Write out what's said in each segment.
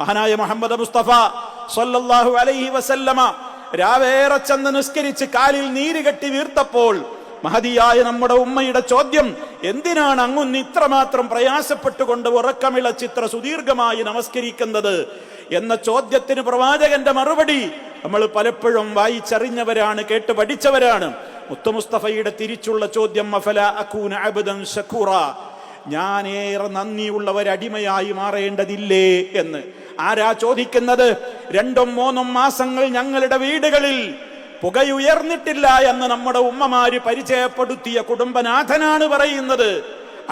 മഹാനായ മുഹമ്മദ് മുസ്തഫ സ്വല്ലല്ലാഹു അലൈഹി വസല്ലമ രാവേറെ ചെന്ന് നിസ്കരിച്ച് കാലിൽ നീര് കെട്ടി വീർത്തപ്പോൾ മഹദിയായ നമ്മുടെ ഉമ്മയുടെ ചോദ്യം, എന്തിനാണ് അങ്ങുന്ന് ഇത്രമാത്രം പ്രയാസപ്പെട്ടുകൊണ്ട് ഉറക്കമിളച്ചിത്ര സുദീർഘമായി നമസ്കരിക്കുന്നത് എന്ന ചോദ്യത്തിന് പ്രവാചകന്റെ മറുപടി നമ്മൾ പലപ്പോഴും വായിച്ചറിഞ്ഞവരാണ്, കേട്ട് പഠിച്ചവരാണ്. മുത്തു മുസ്തഫയുടെ തിരിച്ചുള്ള ചോദ്യം, അഫല അകൂന അബ്ദൻ ശകൂറ, ഞാനേറെ നന്ദിയുള്ളവരടിമയായി മാറേണ്ടതില്ലേ എന്ന്. ആരാ ചോദിക്കുന്നത്? 2-3 മാസങ്ങൾ ഞങ്ങളുടെ വീടുകളിൽ പുകയുയർന്നിട്ടില്ല എന്ന് നമ്മുടെ ഉമ്മമാര് പരിചയപ്പെടുത്തിയ കുടുംബനാഥനാണ് പറയുന്നത്.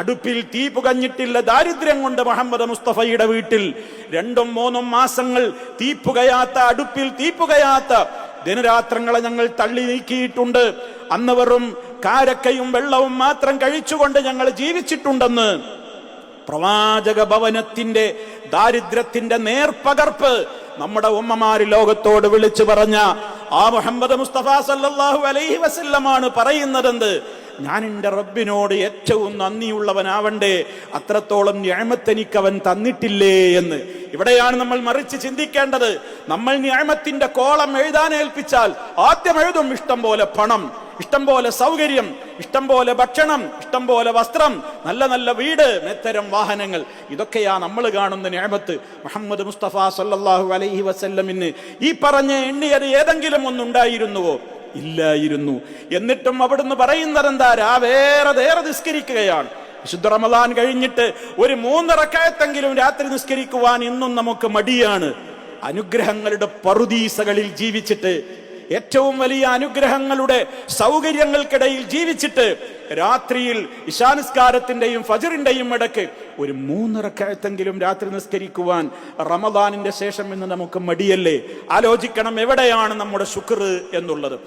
അടുപ്പിൽ തീ പുകഞ്ഞിട്ടില്ല ദാരിദ്ര്യം കൊണ്ട് മുഹമ്മദ് മുസ്തഫയുടെ വീട്ടിൽ 2-3 മാസങ്ങൾ തീ പുകയാത്ത, അടുപ്പിൽ തീ പുകയാത്ത ദിനരാത്രങ്ങളെ ഞങ്ങൾ തള്ളി നീക്കിയിട്ടുണ്ട്. അന്ന് വെറും കാരക്കയും വെള്ളവും മാത്രം കഴിച്ചുകൊണ്ട് ഞങ്ങൾ ജീവിച്ചിട്ടുണ്ടെന്ന് പ്രവാചക ഭവനത്തിന്റെ ദാരിദ്ര്യത്തിന്റെ നേർപകർപ്പ് നമ്മുടെ ഉമ്മമാര് ലോകത്തോട് വിളിച്ചു പറഞ്ഞ ആ മുഹമ്മദ് മുസ്തഫ സല്ലല്ലാഹു അലൈഹി വസല്ലമാണ് പറയുന്നതെന്ത്? ഞാൻ എൻ്റെ റബ്ബിനോട് ഏറ്റവും നന്ദിയുള്ളവനാവണ്ടേ, അത്രത്തോളം നിഅമത്ത് എനിക്ക് അവൻ തന്നിട്ടില്ലേ എന്ന്. ഇവിടെയാണ് നമ്മൾ മറിച്ച് ചിന്തിക്കേണ്ടത്. നമ്മൾ നിഅമത്തിന്റെ കോളം എഴുതാനേൽപ്പിച്ചാൽ ആദ്യം എഴുതും ഇഷ്ടം പോലെ പണം, ഇഷ്ടം പോലെ സൗകര്യം, ഇഷ്ടം പോലെ ഭക്ഷണം, ഇഷ്ടം പോലെ വസ്ത്രം, നല്ല നല്ല വീട്, മെത്തരം വാഹനങ്ങൾ. ഇതൊക്കെയാ നമ്മൾ കാണുന്ന നിഅമത്ത്. മുഹമ്മദ് മുസ്തഫ സല്ലല്ലാഹു അലൈഹി വസല്ലമിന് ഈ പറഞ്ഞ എണ്ണിയത് ഏതെങ്കിലും ഒന്നുണ്ടായിരുന്നുവോ? ഇല്ലായിരുന്നു. എന്നിട്ടും അവിടുന്ന് പറയുന്നത് എന്താ? രാവേറെ നിസ്കരിക്കുകയാണ്. വിശുദ്ധ റമദാൻ കഴിഞ്ഞിട്ട് ഒരു 3 റക്അത്തെങ്കിലും രാത്രി നിസ്കരിക്കുവാൻ ഇന്നും നമുക്ക് മടിയാണ്. അനുഗ്രഹങ്ങളുടെ പറുദീസകളിൽ ജീവിച്ചിട്ട്, ഏറ്റവും വലിയ അനുഗ്രഹങ്ങളുടെ സൗകര്യങ്ങൾക്കിടയിൽ ജീവിച്ചിട്ട്, രാത്രിയിൽ ഇശാനിസ്കാരത്തിന്റെയും ഫജ്റിന്റെയും ഇടയ്ക്ക് ഒരു 3 റക്അത്തെങ്കിലും രാത്രി നിസ്കരിക്കുവാൻ റമദാനിന്റെ ശേഷം ഇന്ന് നമുക്ക് മടിയല്ലേ? ആലോചിക്കണം എവിടെയാണ് നമ്മുടെ ശുക്ർ എന്നുള്ളത്.